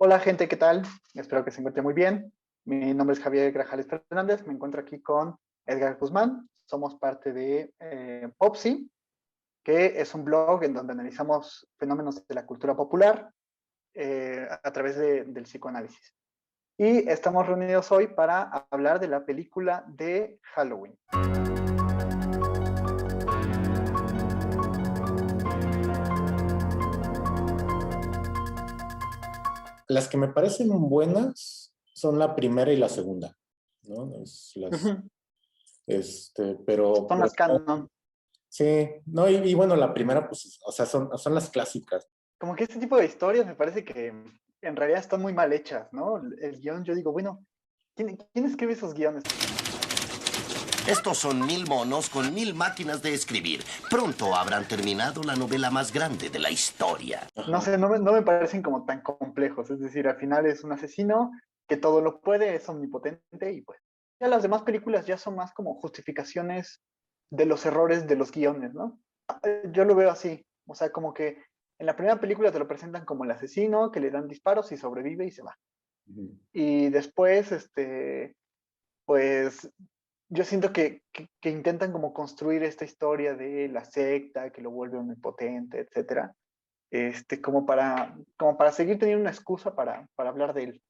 Hola gente, ¿qué tal? Espero que se encuentre muy bien. Mi nombre es Javier Grajales Fernández, me encuentro aquí con Edgar Guzmán. Somos parte de Popsi, que es un blog en donde analizamos fenómenos de la cultura popular a través del psicoanálisis. Y estamos reunidos hoy para hablar de la película de Halloween. Las que me parecen buenas son la primera y la segunda, ¿no? Ujú. Pero Son las canon. sí, no, y bueno, la primera, pues, o sea, son las clásicas. Como que este tipo de historias me parece que en realidad están muy mal hechas, ¿no? El guión, yo digo, bueno, ¿quién escribe esos guiones? Estos son 1000 monos con 1000 máquinas de escribir. Pronto habrán terminado la novela más grande de la historia. No Ajá. sé, no me parecen como tan complejos. Es decir, al final es un asesino que todo lo puede, es omnipotente y pues. Ya las demás películas ya son más como justificaciones de los errores de los guiones, ¿no? Yo lo veo así. O sea, como que en la primera película te lo presentan como el asesino, que le dan disparos y sobrevive y se va. Ujú. Y después, pues yo siento que intentan como construir esta historia de la secta, que lo vuelve omnipotente, etcétera, como para seguir teniendo una excusa para hablar de él.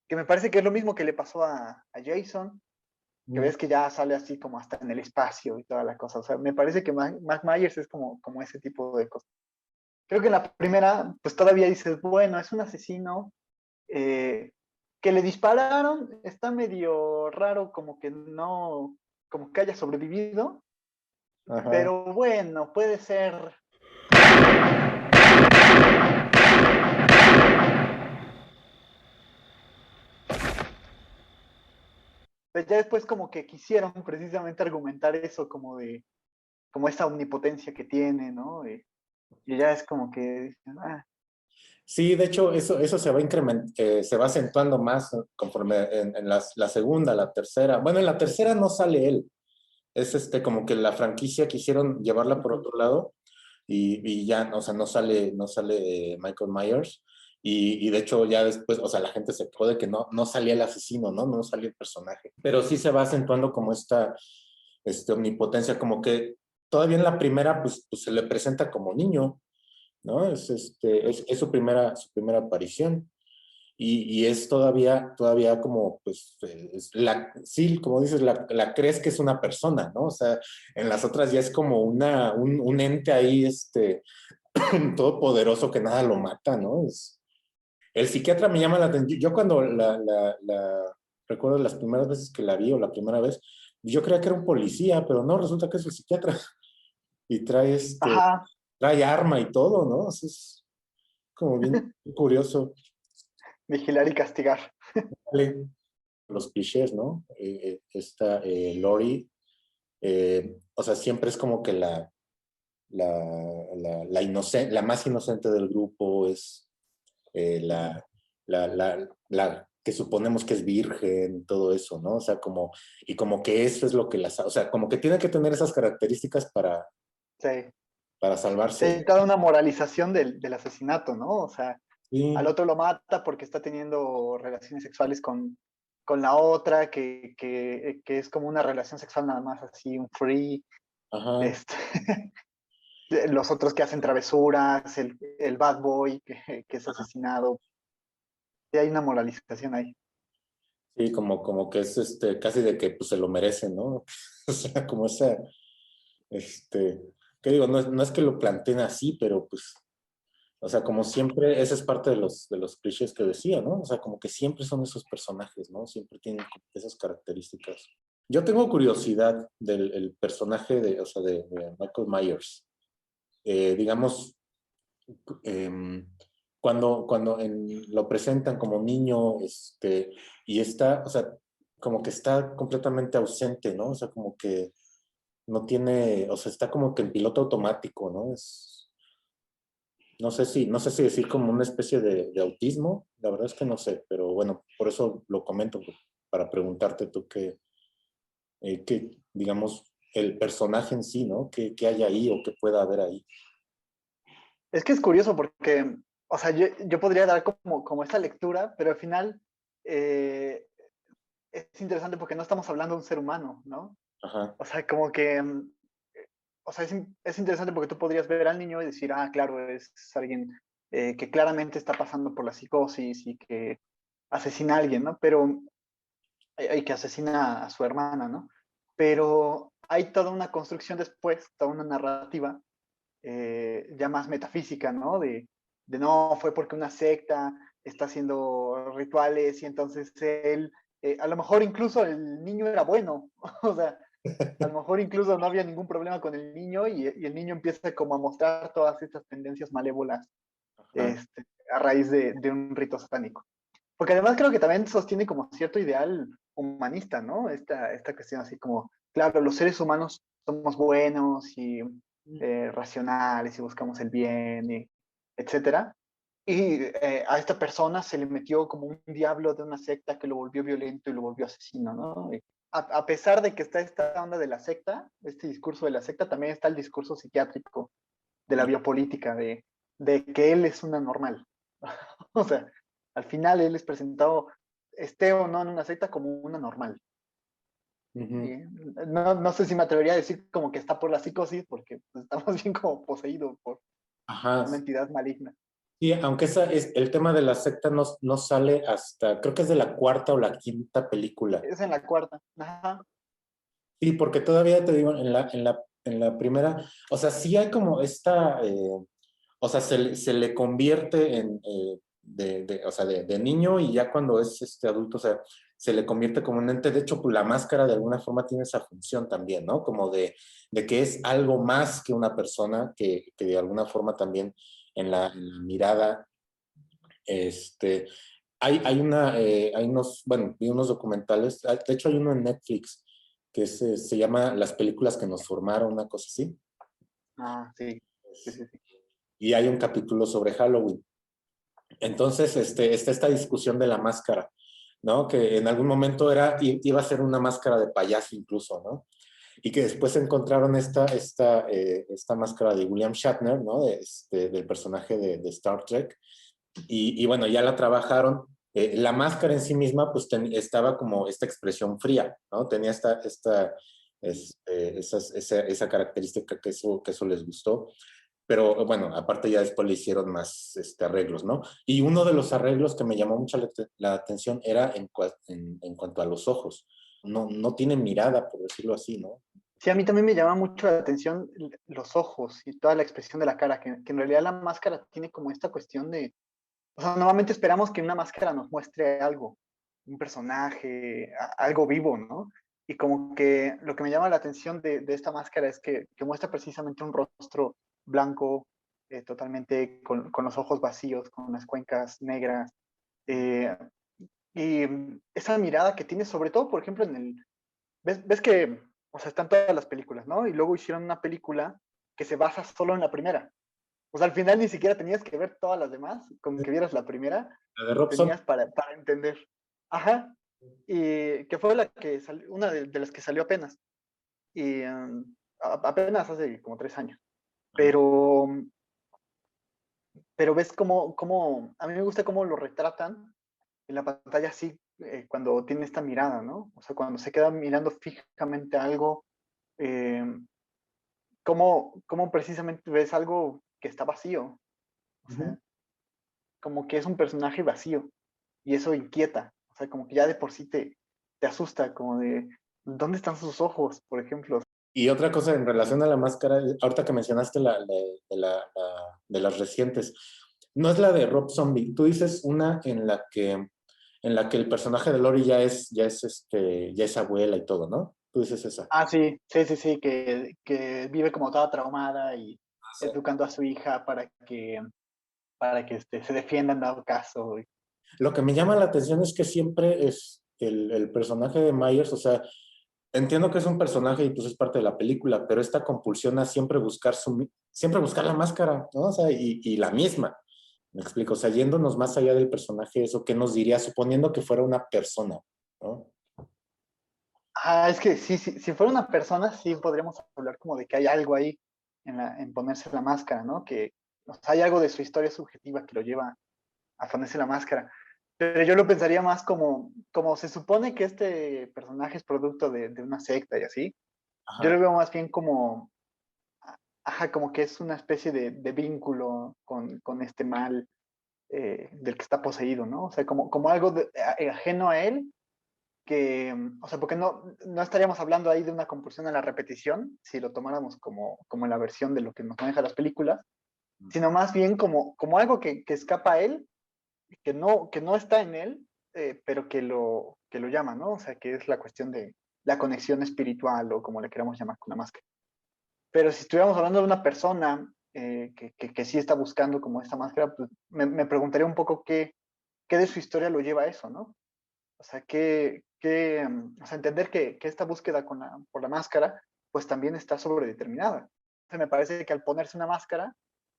Que me parece que es lo mismo que le pasó a Jason, que ves que ya sale así como hasta en el espacio y toda la cosa. O sea, me parece que Mike Myers es como ese tipo de cosas. Creo que en la primera, pues todavía dices, bueno, es un asesino eh, que le dispararon, está medio raro como que haya sobrevivido, Ajá. pero bueno, puede ser. Pues ya después como que quisieron precisamente argumentar eso como esa omnipotencia que tiene, ¿no? Y ya es como que, Sí, de hecho, eso se va se va acentuando más conforme en la segunda, la tercera. Bueno, en la tercera no sale él. Es como que la franquicia quisieron llevarla por otro lado y ya, o sea, no sale Michael Myers. Y de hecho ya después, o sea, la gente se quejó de que no salía el asesino, ¿no? No salía el personaje. Pero sí se va acentuando como esta omnipotencia, como que todavía en la primera, pues se le presenta como niño, ¿no? Es su primera aparición. Y es todavía como, pues, sí, como dices, la crees que es una persona, ¿no? O sea, en las otras ya es como un ente ahí, todopoderoso que nada lo mata, ¿no? El psiquiatra me llama la atención. Yo cuando recuerdo las primeras veces que la vi o la primera vez, yo creía que era un policía, pero no, resulta que es el psiquiatra. Y ajá, trae arma y todo, ¿no? O sea, es como bien curioso. vigilar y castigar. Vale. Los clichés, ¿no? Esta Lori, o sea, siempre es como que la más inocente del grupo es la que suponemos que es virgen, todo eso, ¿no? O sea, como que eso es lo que o sea, como que tiene que tener esas características Sí. para Sí, salvarse. hay toda una moralización del asesinato, ¿no? O sea, al Sí, otro lo mata porque está teniendo relaciones sexuales con la otra, que es como una relación sexual nada más así, un free. ajá. Este, los otros que hacen travesuras, el bad boy que es asesinado. Sí, hay una moralización ahí. Sí, como que es casi de que pues se lo merece, ¿no? O sea, como esa, este, que digo, no es que lo planteen así, pero pues, o sea, como siempre, esa es parte de los clichés que decía, ¿no? O sea, como que siempre son esos personajes, ¿no? Siempre tienen como esas características. Yo tengo curiosidad del el personaje o sea, de Michael Myers. Digamos, em, cuando lo presentan como niño, y está, o sea, como que está completamente ausente, ¿no? O sea, como que no tiene, o sea, está como que en piloto automático, ¿no? No sé si decir como una especie de autismo, la verdad es que no sé, pero bueno, por eso lo comento, para preguntarte tú digamos, el personaje en sí, ¿no? ¿Qué hay ahí o qué pueda haber ahí? Es que es curioso porque o sea, yo podría dar como esta lectura, pero al final eh, es interesante porque no estamos hablando de un ser humano, ¿no? Ajá. O sea, como que, o sea, es interesante porque tú podrías ver al niño y decir, ah, claro, es alguien que claramente está pasando por la psicosis y que asesina a alguien, ¿no? Pero, y que asesina a su hermana, ¿no? Pero hay toda una construcción después, toda una narrativa ya más metafísica, ¿no? De no, fue porque una secta está haciendo rituales y entonces él, a lo mejor incluso el niño era bueno, o sea, a lo mejor incluso no había ningún problema con el niño y el niño empieza como a mostrar todas estas tendencias malévolas Ajá. a raíz de un rito satánico. Porque además creo que también sostiene como cierto ideal humanista, ¿no? Esta cuestión así como, claro, los seres humanos somos buenos y racionales y buscamos el bien, y etcétera. Y a esta persona se le metió como un diablo de una secta que lo volvió violento y lo volvió asesino, ¿no? Y a pesar de que está esta onda de la secta, este discurso de la secta, también está el discurso psiquiátrico de la biopolítica, de que él es una normal. O sea, al final él es presentado, esté o no en una secta, como una normal. Ujú. Y no sé si me atrevería a decir como que está por la psicosis, porque pues, está más bien como poseído por Ajá. una entidad maligna. Sí, aunque esa es, el tema de la secta no sale hasta, creo que es de la cuarta o la quinta película. Es en la cuarta. Ajá. Sí, porque todavía te digo, en la primera, o sea, sí hay como esta, o sea, se le convierte en, o sea, de niño y ya cuando es este adulto, o sea, se le convierte como un ente. De hecho, pues la máscara de alguna forma tiene esa función también, ¿no? Como de que es algo más que una persona que de alguna forma también en la mirada, este, hay unos, bueno, vi unos documentales, de hecho hay uno en Netflix que se llama Las películas que nos formaron, una cosa así. Ah, sí. Sí, sí, sí. Y hay un capítulo sobre Halloween. Entonces, está esta discusión de la máscara, ¿no? Que en algún momento iba a ser una máscara de payaso incluso, ¿no? Y que después encontraron esta máscara de William Shatner, ¿no? Del personaje de Star Trek. Y bueno, ya la trabajaron. La máscara en sí misma, pues estaba como esta expresión fría, ¿no? Tenía esa característica que eso les gustó. Pero bueno, aparte ya después le hicieron más arreglos, ¿no? Y uno de los arreglos que me llamó mucho la atención era en cuanto a los ojos. No tiene mirada, por decirlo así, ¿no? Sí, a mí también me llama mucho la atención los ojos y toda la expresión de la cara, que en realidad la máscara tiene como esta cuestión de, o sea, normalmente esperamos que una máscara nos muestre algo, un personaje, algo vivo, ¿no? Y como que lo que me llama la atención de esta máscara es que muestra precisamente un rostro blanco, totalmente con los ojos vacíos, con las cuencas negras. eh, y esa mirada que tiene, sobre todo, por ejemplo, ves que, o sea, están todas las películas, ¿no? Y luego hicieron una película que se basa solo en la primera. O sea, al final ni siquiera tenías que ver todas las demás, con que vieras la primera, La de Robson. tenías para entender. Ajá. Y que fue la que salió, una de las que salió apenas. Y apenas hace como 3 años. Ajá. Pero, pero ves cómo, a mí me gusta cómo lo retratan en la pantalla así, cuando tiene esta mirada, ¿no? O sea, cuando se queda mirando fijamente a algo, eh, cómo precisamente ves algo que está vacío. O Ujú. sea, como que es un personaje vacío y eso inquieta. O sea, como que ya de por sí te asusta, como de, ¿dónde están sus ojos, por ejemplo? Y otra cosa en relación a la máscara, ahorita que mencionaste de las recientes, no es la de Rob Zombie, tú dices una en la que el personaje de Lori ya es abuela y todo, ¿no? Tú dices esa. Ah, sí, sí, sí, sí, que vive como toda traumada y Sí. educando a su hija para que se defienda en dado caso. Lo que me llama la atención es que siempre es el personaje de Myers, o sea, entiendo que es un personaje y pues es parte de la película, pero esta compulsión a siempre buscar la máscara, ¿no? O sea, y la misma, me explico, o sea, yéndonos más allá del personaje, eso qué nos diría, suponiendo que fuera una persona, ¿no? Ah, es que sí, sí, si fuera una persona, sí podríamos hablar como de que hay algo ahí en ponerse la máscara, ¿no? Que O sea, hay algo de su historia subjetiva que lo lleva a ponerse la máscara. Pero yo lo pensaría más como se supone que este personaje es producto de una secta y así. Yo Ajá. lo veo más bien como, ajá, como que es una especie de vínculo con este mal del que está poseído, ¿no? O sea, como algo ajeno a él, que, o sea, porque no estaríamos hablando ahí de una compulsión a la repetición, si lo tomáramos como la versión de lo que nos maneja las películas, sino más bien como algo que escapa a él, que no está en él, pero que lo llama, ¿no? O sea, que es la cuestión de la conexión espiritual o como le queramos llamar con la máscara. Pero si estuviéramos hablando de una persona que sí está buscando como esta máscara, pues me preguntaría un poco qué de su historia lo lleva a eso, ¿no? O sea, o sea, entender que esta búsqueda por la máscara, pues también está sobredeterminada. Entonces, me parece que al ponerse una máscara,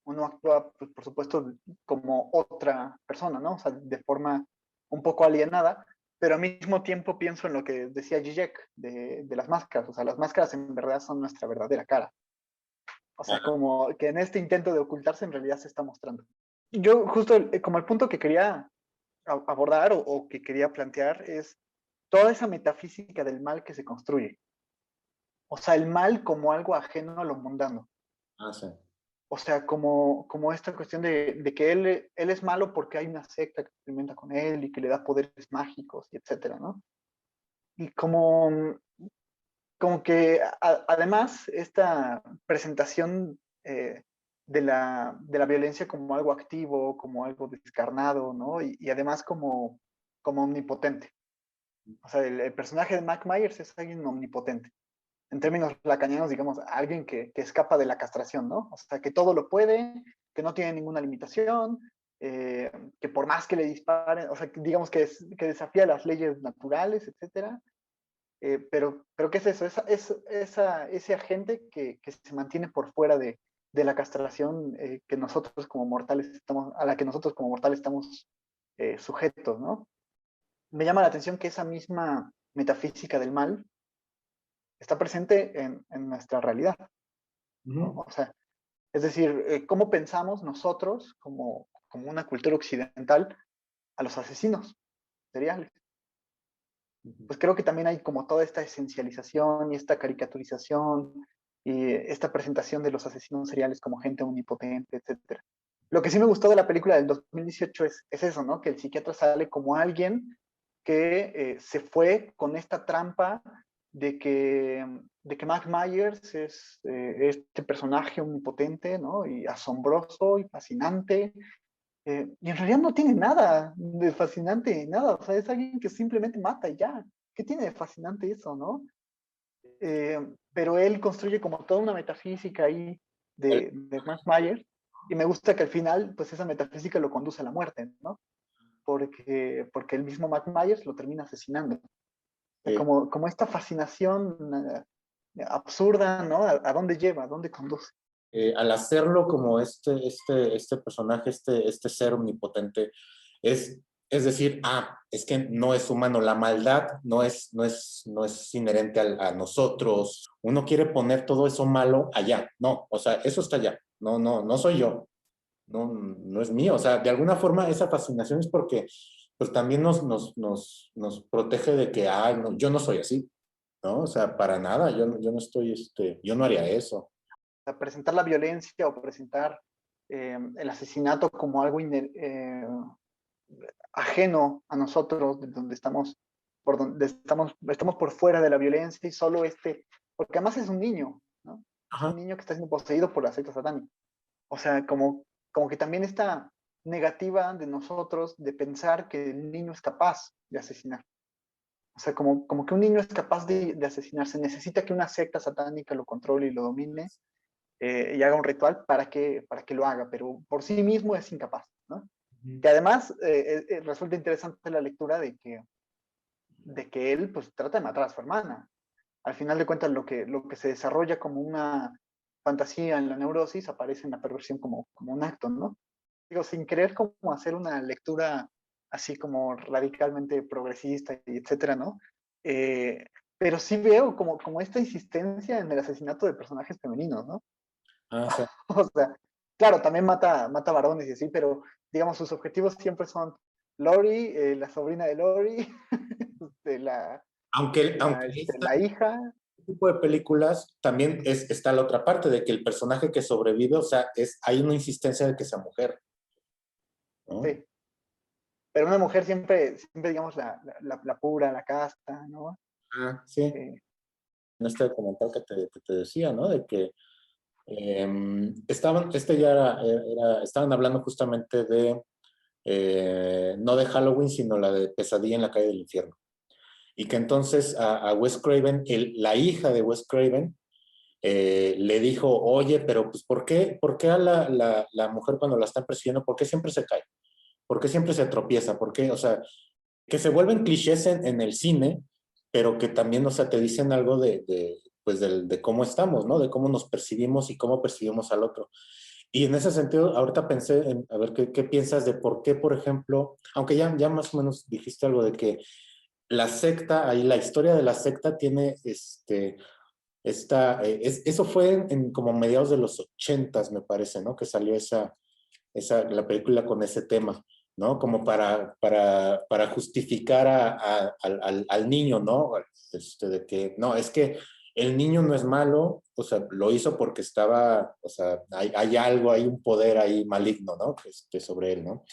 uno actúa, pues, por supuesto, como otra persona, ¿no? O sea, de forma un poco alienada, pero al mismo tiempo pienso en lo que decía Zizek de las máscaras. O sea, las máscaras en verdad son nuestra verdadera cara. O sea, como que en este intento de ocultarse en realidad se está mostrando. Yo justo como el punto que quería abordar o que quería plantear es toda esa metafísica del mal que se construye. O sea, el mal como algo ajeno a lo mundano. Ah, sí. O sea, como esta cuestión de que él es malo porque hay una secta que experimenta con él y que le da poderes mágicos y etcétera, ¿no? Y como que además esta presentación de la violencia como algo activo, como algo descarnado, ¿no? Y además como omnipotente. O sea, el personaje de Mike Myers es alguien omnipotente. En términos lacanianos, digamos, alguien que escapa de la castración, ¿no? O sea, que todo lo puede, que no tiene ninguna limitación, que por más que le disparen, o sea, digamos que desafía las leyes naturales, etcétera. Pero ¿qué es eso? Ese agente que se mantiene por fuera de la castración que nosotros como mortales a la que nosotros como mortales estamos sujetos, ¿no? Me llama la atención que esa misma metafísica del mal está presente en nuestra realidad, ¿no? Ujú. O sea, es decir, ¿cómo pensamos nosotros como una cultura occidental a los asesinos seriales? Pues creo que también hay como toda esta esencialización y esta caricaturización y esta presentación de los asesinos seriales como gente omnipotente, etcétera. Lo que sí me gustó de la película del 2018 es eso, ¿no? Que el psiquiatra sale como alguien que se fue con esta trampa de que Mike Myers es este personaje omnipotente, ¿no? Y asombroso y fascinante. Y en realidad no tiene nada de fascinante, nada. O sea, es alguien que simplemente mata y ya. ¿Qué tiene de fascinante eso, no? Pero él construye como toda una metafísica ahí El- de Mike Myers. Y me gusta que al final, pues esa metafísica lo conduce a la muerte, ¿no? Porque el mismo Mike Myers lo termina asesinando. O sea, eh, como esta fascinación absurda, ¿no? ¿A dónde lleva? ¿A dónde conduce? al hacerlo como este personaje, este ser omnipotente, es decir, es que no es humano, la maldad no es inherente a nosotros, uno quiere poner todo eso malo allá, no, o sea, eso está allá, no, no, no soy yo, no, no es mío, o sea, de alguna forma esa fascinación es porque pues también nos protege de que, no, yo no soy así, ¿no? O sea, para nada, yo no estoy, yo no haría eso. Sea, presentar la violencia o presentar el asesinato como algo ajeno a nosotros, donde estamos por fuera de la violencia y solo porque además es un niño, ¿no? Es un Ajá. niño que está siendo poseído por la secta satánica. O sea, como que también esta negativa de nosotros de pensar que el niño es capaz de asesinar. O sea, como que un niño es capaz de asesinarse, necesita que una secta satánica lo controle y lo domine y haga un ritual para que lo haga, pero por sí mismo es incapaz, ¿no? Ujú. Que además resulta interesante la lectura de que él pues trata de matar a su hermana. Al final de cuentas lo que se desarrolla como una fantasía en la neurosis aparece en la perversión como un acto, ¿no? Digo, sin querer como hacer una lectura así como radicalmente progresista y etcétera, ¿no? Eh, pero sí veo como esta insistencia en el asesinato de personajes femeninos, ¿no? Ah, sí. O sea, claro, también mata varones y así, pero digamos, sus objetivos siempre son Lori, la sobrina de Lori, de Aunque la hija. tipo de películas también está la otra parte de que el personaje que sobrevive, o sea, hay una insistencia de que sea mujer, ¿no? Sí. Pero una mujer siempre digamos, la pura, la casta, ¿no? Ah, sí, Eh, en este documental que te decía, ¿no? De que estaban, estaban hablando justamente de, no de Halloween, sino la de Pesadilla en la calle del infierno. Y que entonces a Wes Craven, la hija de Wes Craven, le dijo, oye, pero pues ¿por qué a la mujer cuando la están persiguiendo, por qué siempre se cae? ¿Por qué siempre se tropieza? ¿Por qué? O sea, que se vuelven clichés en el cine, pero que también, o sea, te dicen algo pues de cómo estamos, ¿no? De cómo nos percibimos y cómo percibimos al otro. Y en ese sentido, ahorita pensé en, a ver, ¿qué piensas de por qué, por ejemplo, aunque ya más o menos dijiste algo de que la secta, ahí la historia de la secta tiene, eso fue como mediados de los 80s, me parece, ¿no? Que salió la película con ese tema, ¿no? Como para justificar al niño, ¿no? De que, no, es que el niño no es malo, o sea, lo hizo porque estaba, o sea, hay algo, hay un poder ahí maligno, ¿no? Que sobre él, ¿no?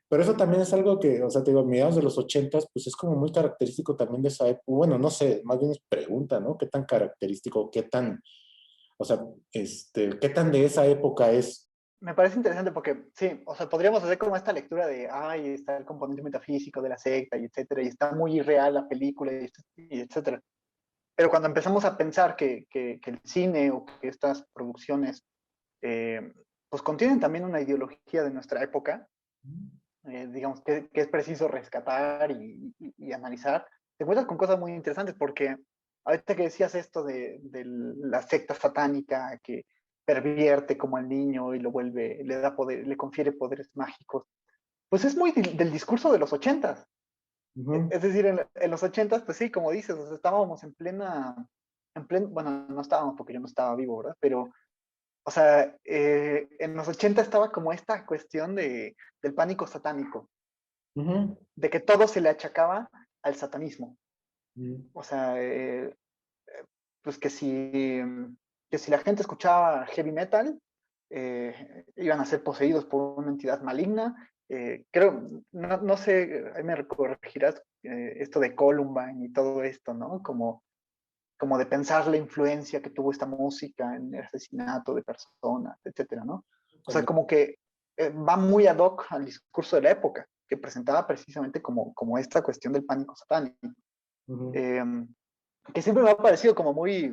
Pero eso también es algo que, o sea, te digo, a mediados de los 80s, pues es como muy característico también de esa época. Bueno, no sé, más bien es pregunta, ¿no? ¿Qué tan característico, qué tan, o sea, qué tan de esa época es? Me parece interesante porque, sí, o sea, podríamos hacer como esta lectura de, ay, está el componente metafísico de la secta y etcétera, y está muy irreal la película y etcétera. Pero cuando empezamos a pensar que el cine o que estas producciones, eh, pues contienen también una ideología de nuestra época, digamos, que es preciso rescatar y analizar, te encuentras con cosas muy interesantes porque ahorita que decías esto de la secta satánica que pervierte como al niño y lo vuelve, le da poder, le confiere poderes mágicos, pues es muy del discurso de los 80s. Ujú. Es decir, en los 80s, pues sí, como dices, o sea, estábamos bueno, no estábamos porque yo no estaba vivo, ¿verdad? Pero, o sea, en los 80 estaba como esta cuestión del pánico satánico, Ujú. de que todo se le achacaba al satanismo. Ujú. O sea, pues que si la gente escuchaba heavy metal, iban a ser poseídos por una entidad maligna. Creo, no sé, ahí me corregirás esto de Columbine y todo esto, ¿no? Como de pensar la influencia que tuvo esta música en el asesinato de personas, etcétera, ¿no? O sea, como que va muy ad hoc al discurso de la época, que presentaba precisamente como esta cuestión del pánico satánico, Ujú. eh, que siempre me ha parecido como muy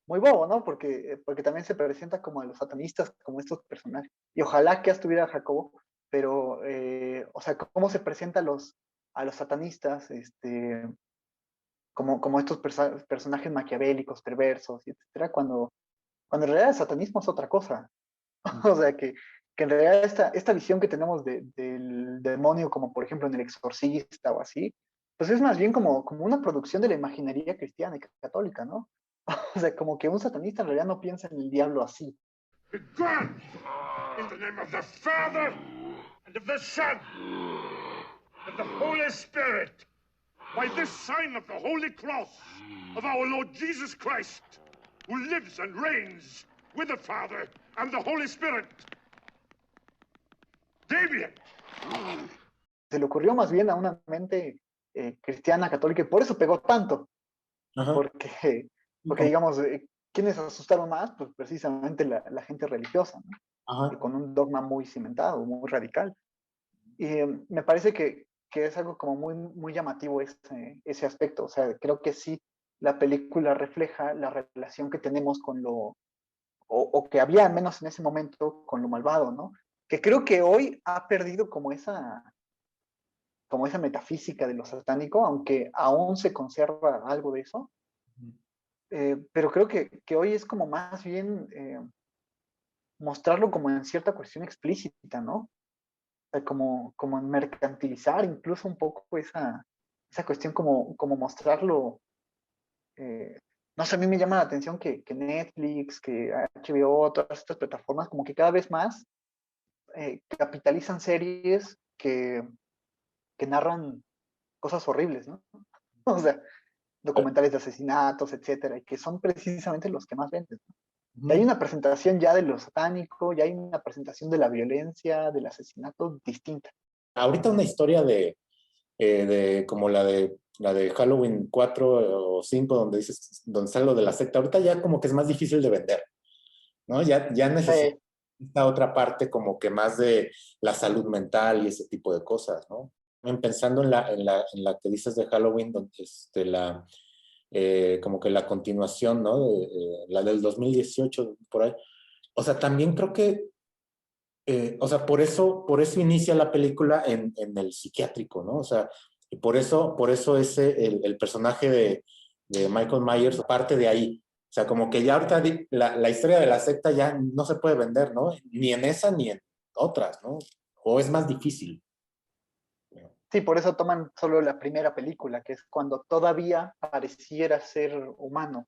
bobo, ¿no? Porque también se presenta como a los satanistas, como estos personajes. Y ojalá que estuviera Jacobo, pero, o sea, cómo se presenta a los satanistas, como estos personajes maquiavélicos, perversos, etcétera, cuando en realidad el satanismo es otra cosa. O sea, que en realidad esta visión que tenemos del demonio, como por ejemplo en El Exorcista o así, pues es más bien como una producción de la imaginería cristiana y católica, ¿no? O sea, como que un satanista en realidad no piensa en el diablo así. Gone! In the name of the Father, and of the Son, and of the Holy Spirit, by this sign of the Holy Cross of our Lord Jesus Christ, who lives and reigns with the Father and the Holy Spirit. Damien! Se le ocurrió más bien a una mente cristiana, católica, y por eso pegó tanto, Ajá. porque, Y porque digamos, ¿quiénes asustaron más? Pues precisamente la gente religiosa, ¿no? Y ajá. con un dogma muy cimentado, muy radical. Y me parece que es algo como muy llamativo ese aspecto. O sea, creo que sí, la película refleja la relación que tenemos con o que había al menos en ese momento con lo malvado, ¿no? Que creo que hoy ha perdido como esa metafísica de lo satánico, aunque aún se conserva algo de eso. Pero creo que hoy es como más bien mostrarlo como en cierta cuestión explícita, ¿no? Sea, como en mercantilizar incluso un poco esa cuestión, como mostrarlo, eh, no sé, a mí me llama la atención que Netflix, que HBO, todas estas plataformas, como que cada vez más capitalizan series que narran cosas horribles, ¿no? O sea, documentales de asesinatos, etcétera, y que son precisamente los que más venden, ¿no? Y hay Ujú. una presentación ya de lo satánico, ya hay una presentación de la violencia, del asesinato distinta. Ahorita una historia de como la de Halloween 4 o 5 donde dices, donde sale lo de la secta, ahorita ya como que es más difícil de vender, ¿no? Ya necesita Sí, esta otra parte como que más de la salud mental y ese tipo de cosas, ¿no? Pensando en la que dices de Halloween, donde como que la continuación, ¿no? La del 2018, por ahí. O sea, también creo que, o sea, por eso inicia la película en el psiquiátrico, ¿no? O sea, y por eso el personaje de Michael Myers parte de ahí. O sea, como que ya ahorita la historia de la secta ya no se puede vender, ¿no? Ni en esa ni en otras, ¿no? O es más difícil. sí, por eso toman solo la primera película, que es cuando todavía pareciera ser humano.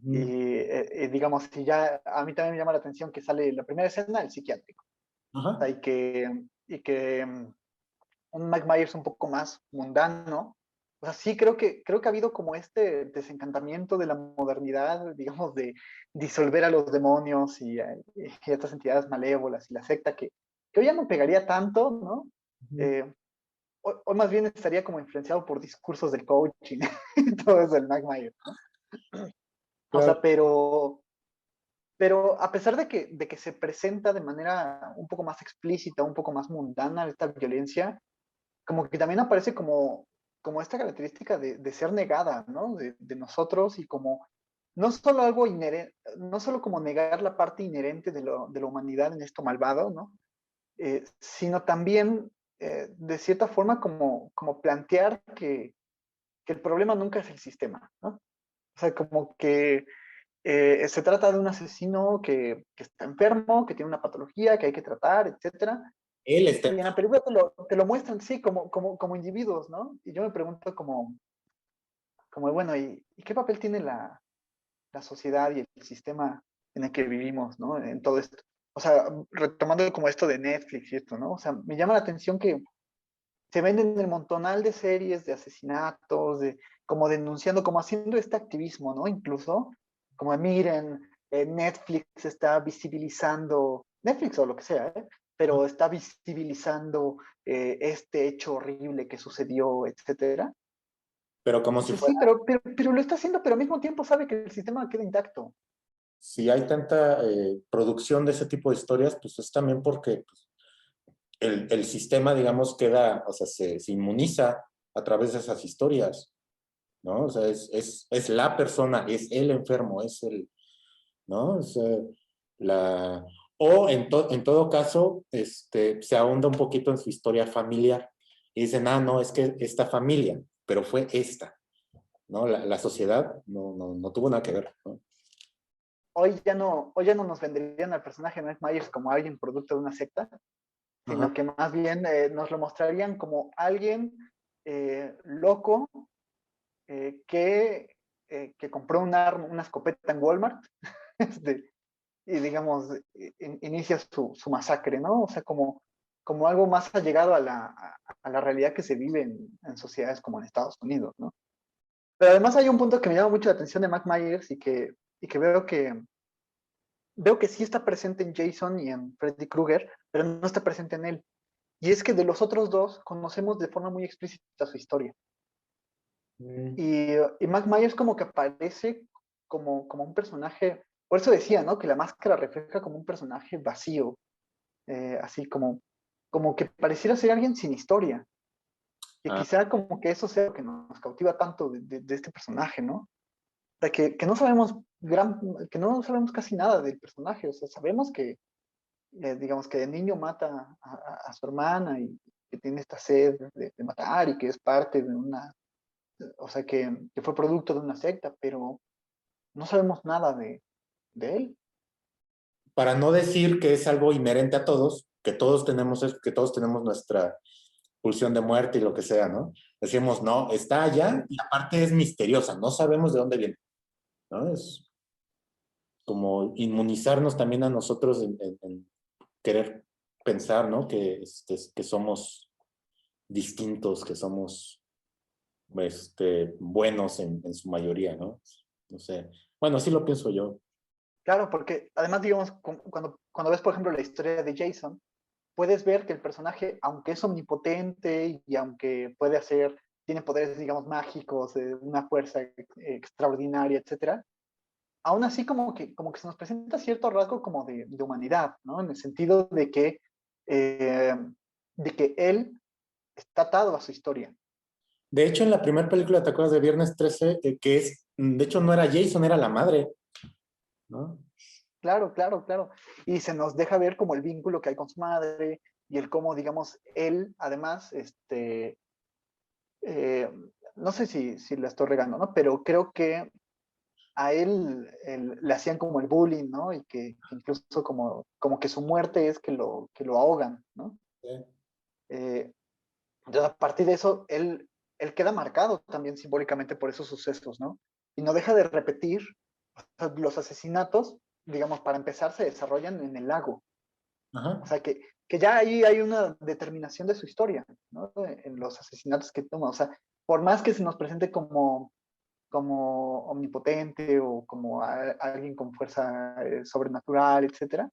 Ujú. Y digamos, si ya a mí también me llama la atención que sale la primera escena del psiquiátrico. O Ajá. sea, y que un Mike Myers un poco más mundano. O sea, sí creo que ha habido como este desencantamiento de la modernidad, digamos, de disolver a los demonios y estas entidades malévolas y la secta que hoy ya no pegaría tanto, ¿no? Ujú. Eh, hoy más bien estaría como influenciado por discursos del coaching y todo eso del Mike Myers, ¿no? O Claro. sea, pero a pesar de que se presenta de manera un poco más explícita, un poco más mundana esta violencia, como que también aparece como esta característica de ser negada, ¿no? De nosotros y como no solo algo inherente, no solo como negar la parte inherente de la humanidad en esto malvado, ¿no? Sino también, de cierta forma, como plantear que el problema nunca es el sistema, ¿no? O sea, como que se trata de un asesino que está enfermo, que tiene una patología que hay que tratar, etcétera. Él Y está. en la película te lo muestran, sí, como individuos, ¿no? Y yo me pregunto como bueno, ¿y qué papel tiene la sociedad y el sistema en el que vivimos, ¿no? En todo esto. O sea, retomando como esto de Netflix y esto, ¿no? O sea, me llama la atención que se venden el montonal de series de asesinatos, como denunciando, como haciendo este activismo, ¿no? Incluso, como miren, Netflix está visibilizando, Netflix o lo que sea, ¿eh? Pero está visibilizando este hecho horrible que sucedió, etcétera. Pero como si Dice, fuera, sí, pero lo está haciendo, pero al mismo tiempo sabe que el sistema queda intacto. si hay tanta producción de ese tipo de historias, pues es también porque pues, el sistema, digamos, queda, o sea, se inmuniza a través de esas historias, ¿no? O sea, es la persona, es el enfermo, es el, ¿no? O sea, la, o en todo caso, se ahonda un poquito en su historia familiar y dicen, no, es que esta familia, pero fue esta, ¿no? La sociedad no tuvo nada que ver, ¿no? Hoy ya no nos venderían al personaje de Mike Myers como alguien producto de una secta, Ajá. sino que más bien nos lo mostrarían como alguien loco que compró una escopeta en Walmart este, y, digamos, inicia su masacre, ¿no? O sea, como algo más allegado a la realidad que se vive en sociedades como en Estados Unidos, ¿no? Pero además hay un punto que me llama mucho la atención de Mike Myers y que veo que sí está presente en Jason y en Freddy Krueger, pero no está presente en él. Y es que de los otros dos conocemos de forma muy explícita su historia. Mm. Y Mike Myers como que aparece como un personaje, por eso decía, ¿no? Que la máscara refleja como un personaje vacío, así como que pareciera ser alguien sin historia. Y Ah, quizá como que eso sea lo que nos cautiva tanto de este personaje, ¿no? O sea, que no sabemos que no sabemos casi nada del personaje, o sea, sabemos que, digamos, que de niño mata a su hermana y que tiene esta sed de matar y que es parte de o sea, que fue producto de una secta, pero no sabemos nada de él. para no decir que es algo inherente a todos, que todos tenemos nuestra pulsión de muerte y lo que sea, ¿no? Decimos, no, está allá y aparte es misteriosa, no sabemos de dónde viene. ¿no? Es como inmunizarnos también a nosotros en querer pensar, ¿no? Que somos distintos, que somos buenos en su mayoría, ¿no? No sé. Bueno, así lo pienso yo. Claro, porque además, digamos, cuando ves, por ejemplo, la historia de Jason, puedes ver que el personaje, aunque es omnipotente y aunque tiene poderes, digamos, mágicos, una fuerza extraordinaria, etcétera, aún así como que se nos presenta cierto rasgo como de humanidad, ¿no? En el sentido eh, de que él está atado a su historia. De hecho, en la primera película, ¿te acuerdas de Viernes 13? De hecho, no era Jason, era la madre, ¿no? Claro, claro, claro. Y se nos deja ver como el vínculo que hay con su madre y el cómo, digamos, él, además, eh, no sé si la estoy regando, ¿no? Pero creo que a él le hacían como el bullying, ¿no? Y que incluso como que su muerte es que lo ahogan, ¿no? Sí. Eh, entonces, a partir de eso, él queda marcado también simbólicamente por esos sucesos, ¿no? Y no deja de repetir, o sea, los asesinatos, digamos, para empezar, se desarrollan en el lago. Ajá. O sea, que ya ahí hay una determinación de su historia, ¿no? En los asesinatos que toma. O sea, por más que se nos presente como omnipotente o como alguien con fuerza sobrenatural, etcétera,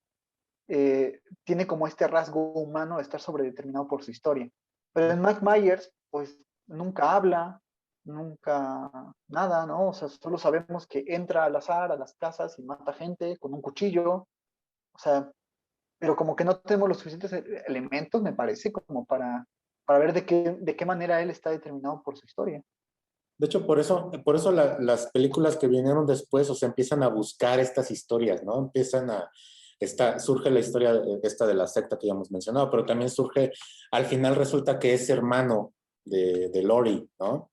tiene como este rasgo humano de estar sobredeterminado por su historia. Pero en Mike Myers, pues nunca habla, nunca nada, ¿no? O sea, solo sabemos que entra al azar a las casas y mata gente con un cuchillo, o sea, pero como que no tenemos los suficientes elementos, me parece, como para ver de qué manera él está determinado por su historia. De hecho, por eso las películas que vinieron después, o sea, empiezan a buscar estas historias, ¿no? Surge la historia esta de la secta que ya hemos mencionado, pero también surge, al final resulta que es hermano de Lori, ¿no?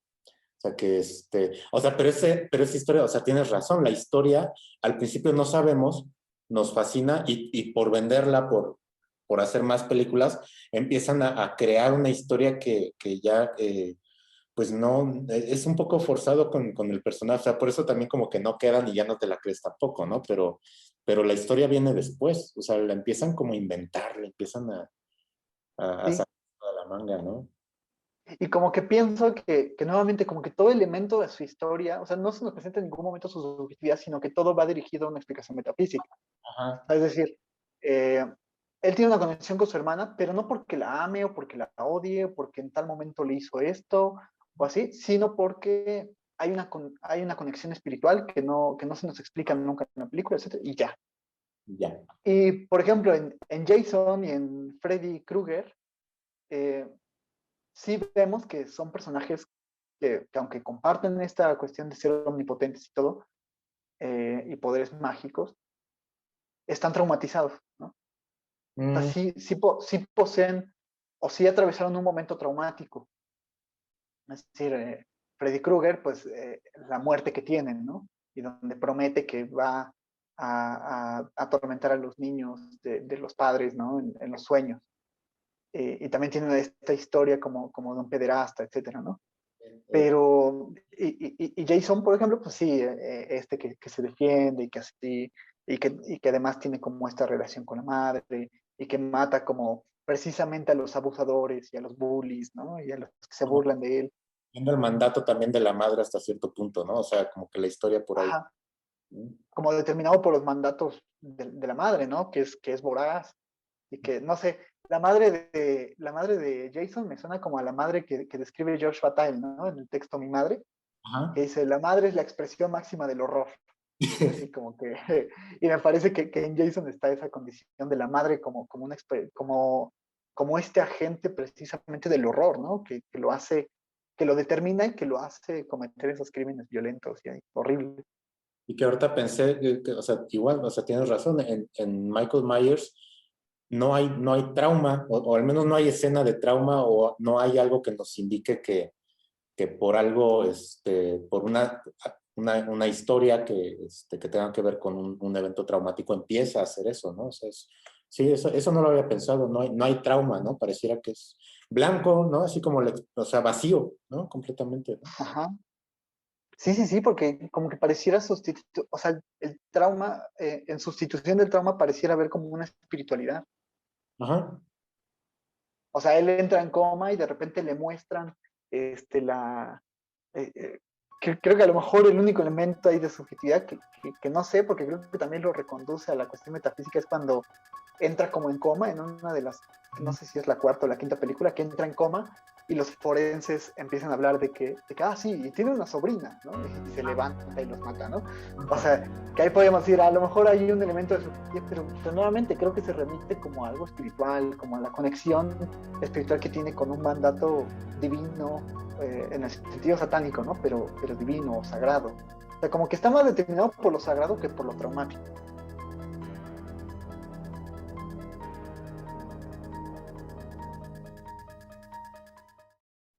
O sea, pero esa historia, o sea, tienes razón, la historia al principio no sabemos, nos fascina y por venderla, por hacer más películas, empiezan a crear una historia que ya, pues no, es un poco forzado con el personaje, o sea, por eso también como que no quedan y ya no te la crees tampoco, ¿no? Pero la historia viene después, o sea, la empiezan como a inventar, la empiezan a Sí. sacar de la manga, ¿no? Y como que pienso que nuevamente como que todo elemento de su historia, o sea, no se nos presenta en ningún momento su subjetividad, sino que todo va dirigido a una explicación metafísica. Ajá. Es decir, eh, él tiene una conexión con su hermana, pero no porque la ame o porque la odie, o porque en tal momento le hizo esto o así, sino porque hay una conexión espiritual que no se nos explica nunca en la película, etcétera, y ya. Ya. Y, por ejemplo, en Jason y en Freddy Krueger, eh, sí vemos que son personajes que aunque comparten esta cuestión de ser omnipotentes y todo, y poderes mágicos, están traumatizados, ¿no? O sea, Mm, sí poseen o sí atravesaron un momento traumático. Es decir, Freddy Krueger, pues la muerte que tienen, ¿no? Y donde promete que va a atormentar a los niños de los padres, ¿no? En los sueños. Y también tiene esta historia como de un pederasta, etcétera, ¿no? Pero, y Jason, por ejemplo, pues sí, que se defiende y que así, y que además tiene como esta relación con la madre, y que mata como precisamente a los abusadores y a los bullies, ¿no? Y a los que se como burlan de él. viendo el mandato también de la madre hasta cierto punto, ¿no? O sea, como que la historia por ahí. Ajá, ¿No? como determinado por los mandatos de la madre, ¿no? Que es voraz, y que, no sé, la madre de Jason me suena como a la madre que describe George Bataille, ¿no? En el texto Mi Madre, Ajá. que dice, la madre es la expresión máxima del horror. Así como que, y me parece que en Jason está esa condición de la madre como este agente precisamente del horror, ¿no? Que lo hace, que lo determina y que lo hace cometer esos crímenes violentos y horribles. Y que ahorita pensé, o sea, igual, o sea, tienes razón, en Michael Myers no hay trauma, o al menos no hay escena de trauma, o no hay algo que nos indique que por algo, por una historia que tenga que ver con un evento traumático empieza a hacer eso, ¿no? O sea, sí, eso no lo había pensado, no hay trauma, ¿no? Pareciera que es blanco, ¿no? Así como, o sea, vacío, ¿no? Completamente, ¿no? Ajá. Sí, sí, sí, porque como que pareciera sustituir, o sea, el trauma, en sustitución del trauma pareciera haber como una espiritualidad. Ajá. O sea, él entra en coma y de repente le muestran la... creo que a lo mejor el único elemento ahí de subjetividad que no sé, porque creo que también lo reconduce a la cuestión metafísica, es cuando entra como en coma en una de las, no sé si es la cuarta o la quinta película, que entra en coma y los forenses empiezan a hablar de que sí, y tiene una sobrina, ¿no? Y se levanta y los mata, ¿no? O sea, que ahí podemos decir, a lo mejor hay un elemento de subjetividad, pero nuevamente creo que se remite como a algo espiritual, como a la conexión espiritual que tiene con un mandato divino, en el sentido satánico, ¿no? Pero divino o sagrado. O sea, como que está más determinado por lo sagrado que por lo traumático.